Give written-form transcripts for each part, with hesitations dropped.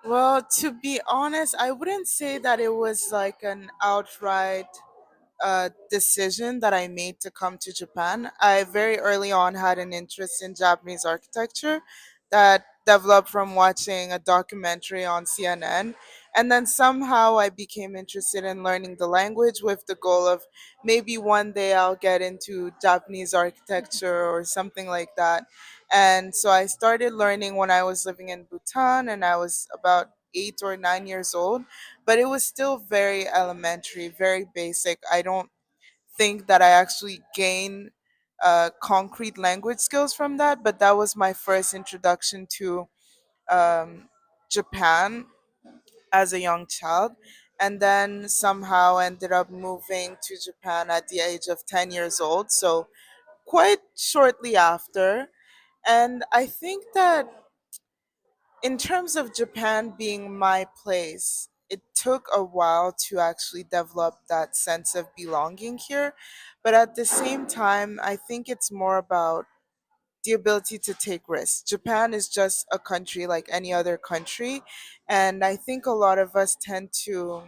Well, to be honest, I wouldn't say that it was like an outright decision that I made to come to Japan. I very early on had an interest in Japanese architecture that developed from watching a documentary on CNN. And then somehow I became interested in learning the language with the goal of maybe one day I'll get into Japanese architecture or something like that. And so I started learning when I was living in Bhutan and I was about 8 or 9 years old, but it was still very elementary, very basic. I don't think that I actually gained concrete language skills from that, but that was my first introduction to um, Japan as a young child. And then somehow ended up moving to Japan at the age of 10 years old. So, quite shortly after. And I think that in terms of Japan being my place, it took a while to actually develop that sense of belonging here. But at the same time, I think it's more about the ability to take risks. Japan is just a country like any other country. And I think a lot of us tend to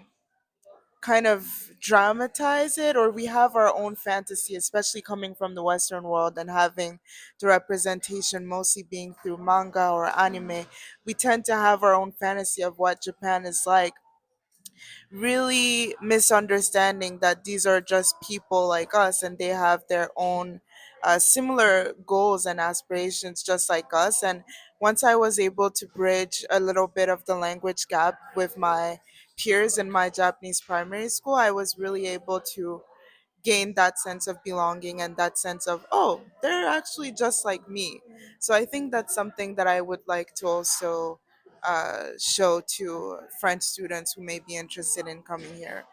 kind of dramatize it, or we have our own fantasy, especially coming from the Western world and having the representation mostly being through manga or anime. We tend to have our own fantasy of what Japan is like, really misunderstanding that these are just people like us and they have their own similar goals and aspirations just like us. And once I was able to bridge a little bit of the language gap with my peers in my Japanese primary school, I was really able to gain that sense of belonging and that sense of, oh, they're actually just like me. So I think that's something that I would like to also show to French students who may be interested in coming here.